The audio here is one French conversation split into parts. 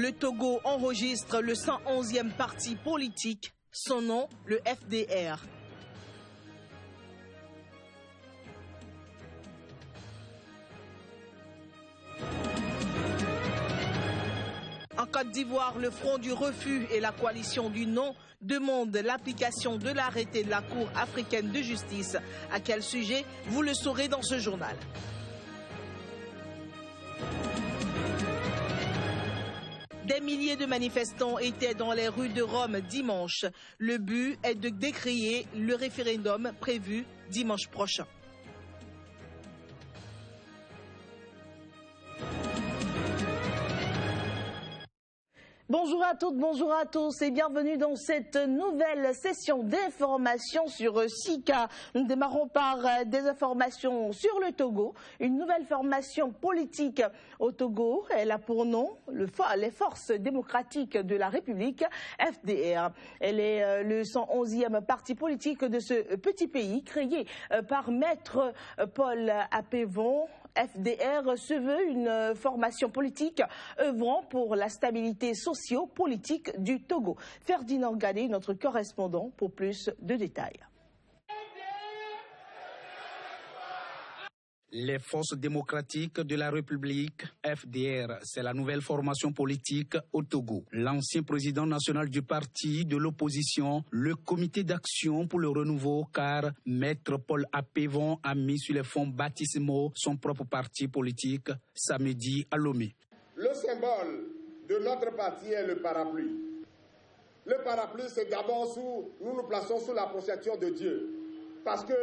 Le Togo enregistre le 111e parti politique, son nom le FDR. En Côte d'Ivoire, le Front du refus et la coalition du non demandent l'application de l'arrêté de la Cour africaine de justice. À quel sujet? Vous le saurez dans ce journal. Des milliers de manifestants étaient dans les rues de Rome dimanche. Le but est de décrier le référendum prévu dimanche prochain. Bonjour à toutes, bonjour à tous et bienvenue dans cette nouvelle session d'information sur Sika. Nous démarrons par des informations sur le Togo. Une nouvelle formation politique au Togo, elle a pour nom les Forces démocratiques de la République, FDR. Elle est le 111e parti politique de ce petit pays créé par Maître Paul Apevon. FDR se veut une formation politique œuvrant pour la stabilité socio-politique du Togo. Ferdinand Gadé, notre correspondant, pour plus de détails. Les Forces démocratiques de la République, FDR, c'est la nouvelle formation politique au Togo. L'ancien président national du parti de l'opposition, le comité d'action pour le renouveau, car Maître Paul Apevon a mis sur les fonds baptismaux son propre parti politique samedi à Lomé. Le symbole de notre parti est le parapluie. Le parapluie, c'est d'abord nous nous plaçons sous la protection de Dieu. Parce que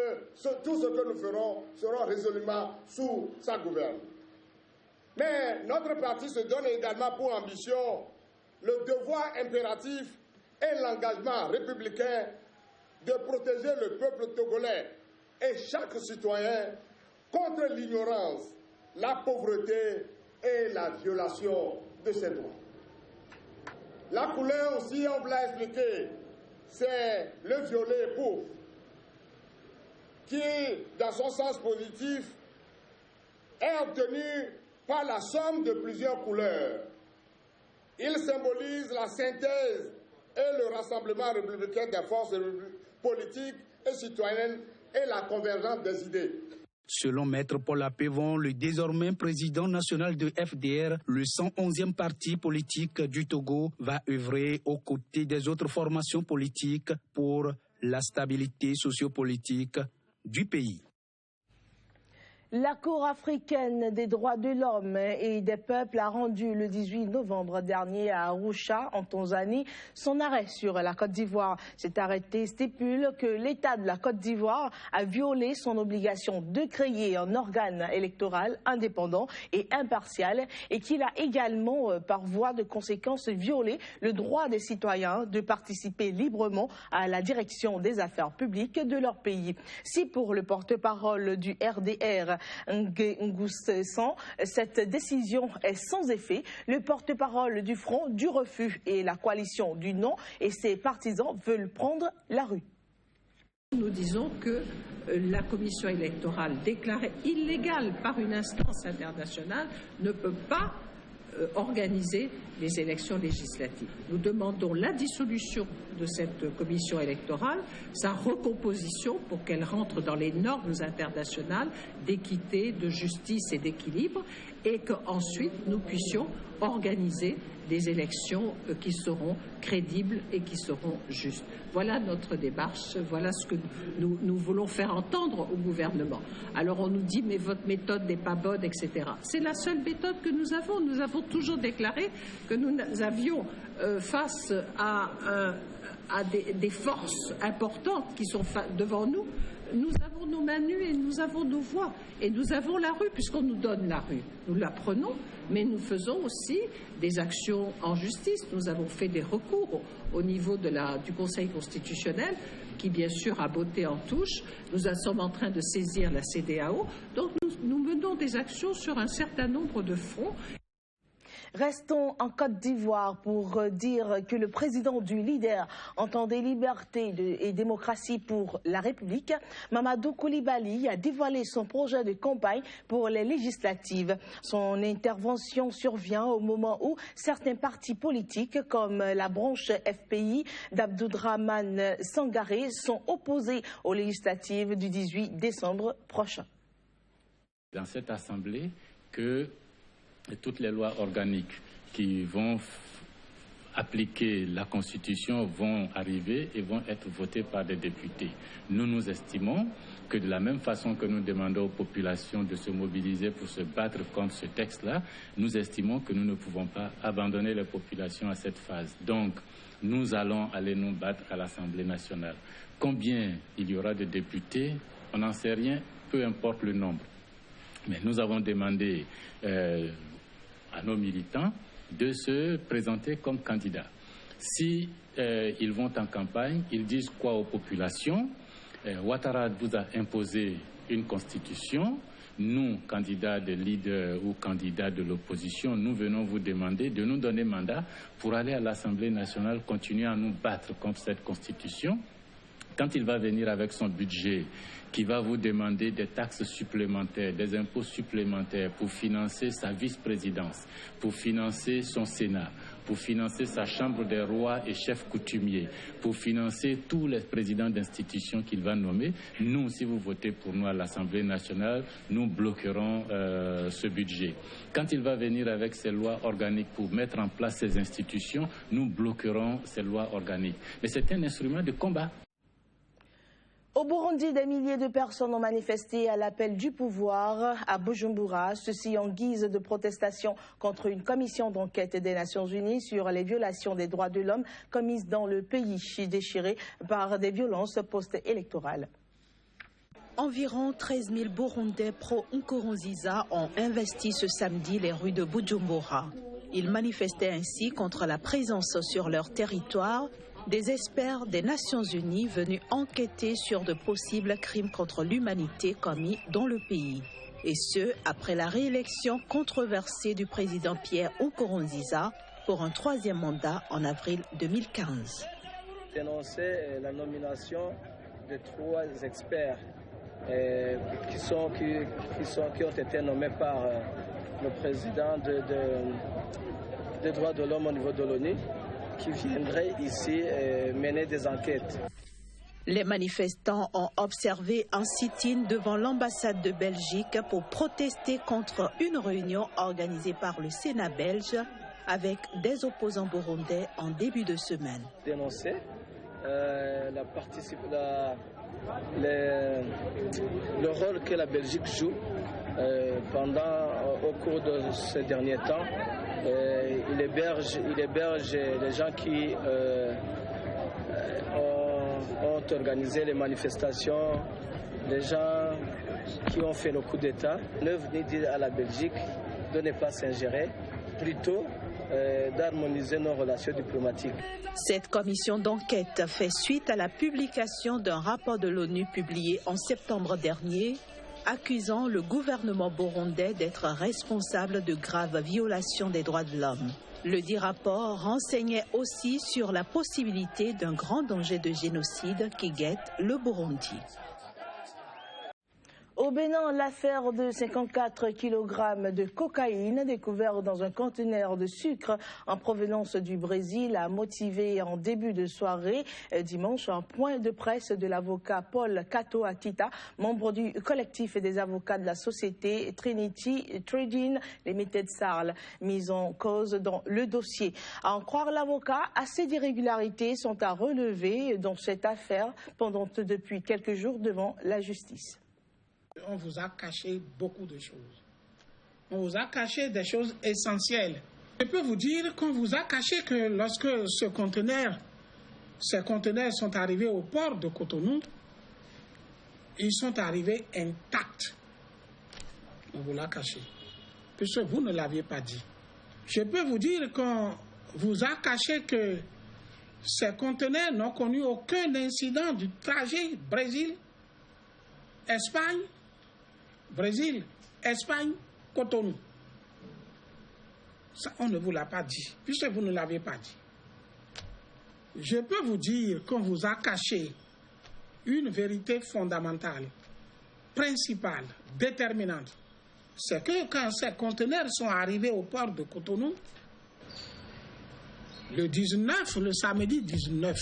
tout ce que nous ferons sera résolument sous sa gouverne. Mais notre parti se donne également pour ambition le devoir impératif et l'engagement républicain de protéger le peuple togolais et chaque citoyen contre l'ignorance, la pauvreté et la violation de ses droits. La couleur aussi, on vous l'a expliqué, c'est le violet pauvre, qui, dans son sens positif, est obtenu par la somme de plusieurs couleurs. Il symbolise la synthèse et le rassemblement républicain des forces politiques et citoyennes et la convergence des idées. Selon Maître Paul Apevon, le désormais président national de FDR, le 111e parti politique du Togo, va œuvrer aux côtés des autres formations politiques pour la stabilité sociopolitique du pays. La Cour africaine des droits de l'homme et des peuples a rendu le 18 novembre dernier à Arusha, en Tanzanie, son arrêt sur la Côte d'Ivoire. Cet arrêté stipule que l'État de la Côte d'Ivoire a violé son obligation de créer un organe électoral indépendant et impartial et qu'il a également, par voie de conséquence, violé le droit des citoyens de participer librement à la direction des affaires publiques de leur pays. Si pour le porte-parole du RDR, Nguessan, cette décision est sans effet, le porte-parole du Front du refus et la coalition du non et ses partisans veulent prendre la rue. Nous disons que la commission électorale déclarée illégale par une instance internationale ne peut pas organiser les élections législatives. Nous demandons la dissolution de cette commission électorale, sa recomposition pour qu'elle rentre dans les normes internationales d'équité, de justice et d'équilibre, et qu'ensuite nous puissions organiser des élections qui seront crédibles et qui seront justes. Voilà notre démarche, voilà ce que nous voulons faire entendre au gouvernement. Alors on nous dit mais votre méthode n'est pas bonne, etc. C'est la seule méthode que nous avons. Nous avons toujours déclaré que nous avions face à des forces importantes qui sont devant nous. Nous avons nos mains nues et nous avons nos voix. Et nous avons la rue, puisqu'on nous donne la rue. Nous la prenons, mais nous faisons aussi des actions en justice. Nous avons fait des recours au niveau du Conseil constitutionnel, qui bien sûr a botté en touche. Nous sommes en train de saisir la CEDEAO. Donc nous menons des actions sur un certain nombre de fronts. Restons en Côte d'Ivoire pour dire que le président du leader entendait liberté et démocratie pour la République. Mamadou Koulibaly a dévoilé son projet de campagne pour les législatives. Son intervention survient au moment où certains partis politiques comme la branche FPI d'Abdourahmane Sangaré sont opposés aux législatives du 18 décembre prochain. Dans cette assemblée, que toutes les lois organiques qui vont appliquer la Constitution vont arriver et vont être votées par des députés. Nous estimons que de la même façon que nous demandons aux populations de se mobiliser pour se battre contre ce texte-là, nous estimons que nous ne pouvons pas abandonner les populations à cette phase. Donc, nous allons aller nous battre à l'Assemblée nationale. Combien il y aura de députés, on n'en sait rien, peu importe le nombre. Mais nous avons demandé à nos militants de se présenter comme candidats. Si ils vont en campagne, ils disent quoi aux populations? Ouattara vous a imposé une constitution. Nous, candidats de leader ou candidats de l'opposition, nous venons vous demander de nous donner mandat pour aller à l'Assemblée nationale, continuer à nous battre contre cette constitution. Quand il va venir avec son budget, qui va vous demander des taxes supplémentaires, des impôts supplémentaires pour financer sa vice-présidence, pour financer son Sénat, pour financer sa chambre des rois et chefs coutumiers, pour financer tous les présidents d'institutions qu'il va nommer. Nous, si vous votez pour nous à l'Assemblée nationale, nous bloquerons ce budget. Quand il va venir avec ses lois organiques pour mettre en place ces institutions, nous bloquerons ces lois organiques. Mais c'est un instrument de combat. Au Burundi, des milliers de personnes ont manifesté à l'appel du pouvoir à Bujumbura, ceci en guise de protestation contre une commission d'enquête des Nations Unies sur les violations des droits de l'homme commises dans le pays déchiré par des violences post-électorales. Environ 13 000 Burundais pro-Nkurunziza ont investi ce samedi les rues de Bujumbura. Ils manifestaient ainsi contre la présence sur leur territoire des experts des Nations Unies venus enquêter sur de possibles crimes contre l'humanité commis dans le pays. Et ce, après la réélection controversée du président Pierre Nkurunziza pour un troisième mandat en avril 2015. Dénoncer la nomination de 3 experts qui ont été nommés par le président des droits de l'homme au niveau de l'ONU, qui viendraient ici mener des enquêtes. Les manifestants ont observé un sit-in devant l'ambassade de Belgique pour protester contre une réunion organisée par le Sénat belge avec des opposants burundais en début de semaine. Dénoncer le rôle que la Belgique joue au cours de ces derniers temps. Il héberge les gens qui ont organisé les manifestations, les gens qui ont fait le coup d'État. Ne venez dire à la Belgique de ne pas s'ingérer, plutôt d'harmoniser nos relations diplomatiques. Cette commission d'enquête fait suite à la publication d'un rapport de l'ONU publié en septembre dernier, accusant le gouvernement burundais d'être responsable de graves violations des droits de l'homme. Le dit rapport renseignait aussi sur la possibilité d'un grand danger de génocide qui guette le Burundi. Au Bénin, l'affaire de 54 kg de cocaïne découvert dans un conteneur de sucre en provenance du Brésil a motivé en début de soirée dimanche un point de presse de l'avocat Paul Kato Atita, membre du collectif des avocats de la société Trinity Trading Limited Sarl, mise en cause dans le dossier. À en croire l'avocat, assez d'irrégularités sont à relever dans cette affaire pendante depuis quelques jours devant la justice. On vous a caché beaucoup de choses. On vous a caché des choses essentielles. Je peux vous dire qu'on vous a caché que lorsque ces conteneurs sont arrivés au port de Cotonou, ils sont arrivés intacts. On vous l'a caché, puisque vous ne l'aviez pas dit. Je peux vous dire qu'on vous a caché que ces conteneurs n'ont connu aucun incident du trajet Brésil, Espagne, Cotonou. Ça, on ne vous l'a pas dit, puisque vous ne l'avez pas dit. Je peux vous dire qu'on vous a caché une vérité fondamentale, principale, déterminante. C'est que quand ces conteneurs sont arrivés au port de Cotonou, le samedi 19,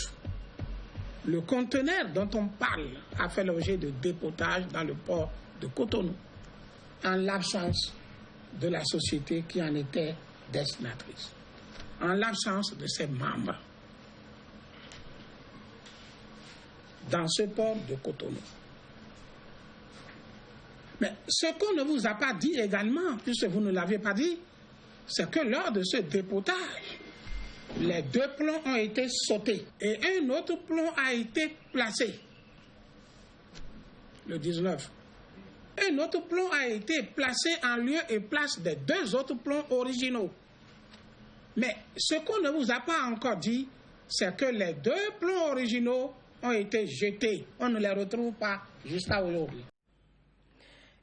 le conteneur dont on parle a fait l'objet de dépotage dans le port de Cotonou, en l'absence de la société qui en était destinatrice, en l'absence de ses membres, dans ce port de Cotonou. Mais ce qu'on ne vous a pas dit également, puisque vous ne l'avez pas dit, c'est que lors de ce dépotage, les 2 plombs ont été sautés et un autre plomb a été placé le 19. Un autre plomb a été placé en lieu et place des 2 autres plombs originaux. Mais ce qu'on ne vous a pas encore dit, c'est que les 2 plombs originaux ont été jetés. On ne les retrouve pas jusqu'à aujourd'hui.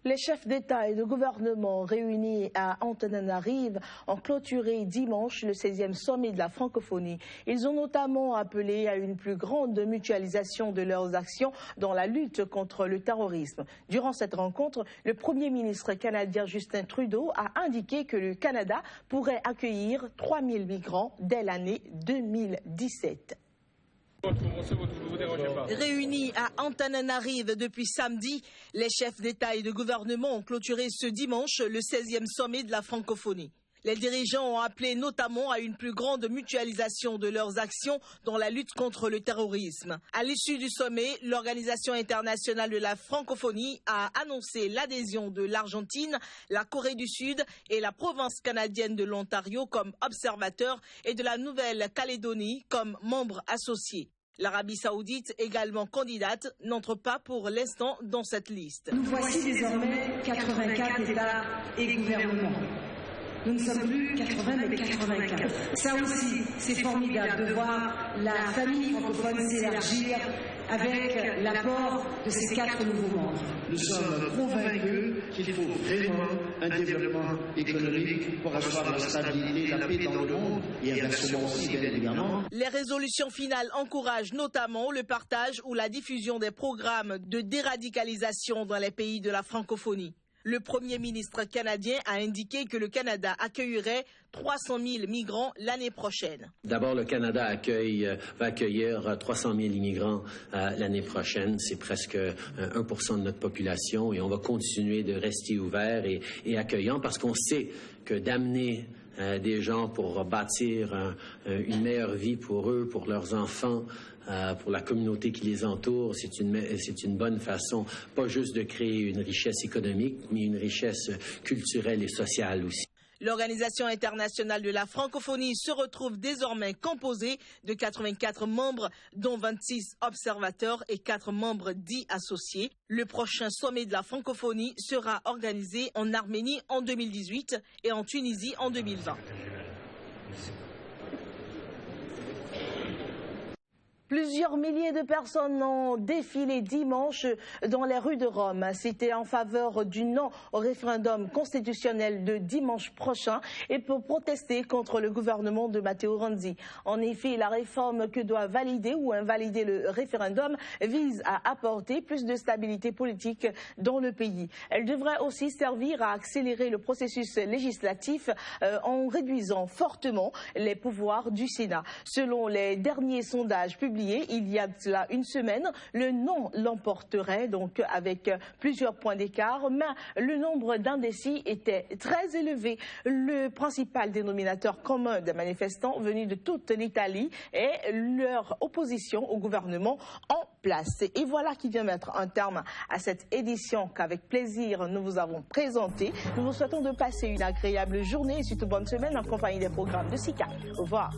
Les chefs d'État et de gouvernement réunis à Antananarive ont clôturé dimanche le 16e sommet de la francophonie. Ils ont notamment appelé à une plus grande mutualisation de leurs actions dans la lutte contre le terrorisme. Durant cette rencontre, le Premier ministre canadien Justin Trudeau a indiqué que le Canada pourrait accueillir 3000 migrants dès l'année 2017. Réunis à Antananarive depuis samedi, les chefs d'État et de gouvernement ont clôturé ce dimanche le 16e sommet de la francophonie. Les dirigeants ont appelé notamment à une plus grande mutualisation de leurs actions dans la lutte contre le terrorisme. À l'issue du sommet, l'Organisation internationale de la francophonie a annoncé l'adhésion de l'Argentine, la Corée du Sud et la province canadienne de l'Ontario comme observateurs et de la Nouvelle-Calédonie comme membres associés. L'Arabie saoudite, également candidate, n'entre pas pour l'instant dans cette liste. Nous voici désormais 84 États et gouvernements. Nous ne sommes plus 80 mais 95. Ça aussi, c'est formidable de voir la famille francophone s'élargir avec l'apport de ces 4 nouveaux membres. Nous sommes convaincus qu'il faut vraiment un développement économique pour asseoir la stabilité, la paix dans le monde et inversement aussi, bien évidemment. Les résolutions finales encouragent notamment le partage ou la diffusion des programmes de déradicalisation dans les pays de la francophonie. Le Premier ministre canadien a indiqué que le Canada accueillerait 300 000 migrants l'année prochaine. D'abord, le Canada va accueillir 300 000 immigrants l'année prochaine. C'est presque 1% de notre population et on va continuer de rester ouvert et accueillant parce qu'on sait que d'amener des gens pour bâtir une meilleure vie pour eux, pour leurs enfants, pour la communauté qui les entoure, c'est une bonne façon, pas juste de créer une richesse économique, mais une richesse culturelle et sociale aussi. L'Organisation internationale de la francophonie se retrouve désormais composée de 84 membres, dont 26 observateurs et 4 membres dits associés. Le prochain sommet de la francophonie sera organisé en Arménie en 2018 et en Tunisie en 2020. Plusieurs milliers de personnes ont défilé dimanche dans les rues de Rome. C'était en faveur du non au référendum constitutionnel de dimanche prochain et pour protester contre le gouvernement de Matteo Renzi. En effet, la réforme que doit valider ou invalider le référendum vise à apporter plus de stabilité politique dans le pays. Elle devrait aussi servir à accélérer le processus législatif en réduisant fortement les pouvoirs du Sénat. Selon les derniers sondages publiés, il y a cela une semaine, le non l'emporterait donc avec plusieurs points d'écart, mais le nombre d'indécis était très élevé. Le principal dénominateur commun des manifestants venus de toute l'Italie est leur opposition au gouvernement en place. Et voilà qui vient mettre un terme à cette édition qu'avec plaisir nous vous avons présentée. Nous vous souhaitons de passer une agréable journée et surtout bonne semaine en compagnie des programmes de SICA. Au revoir.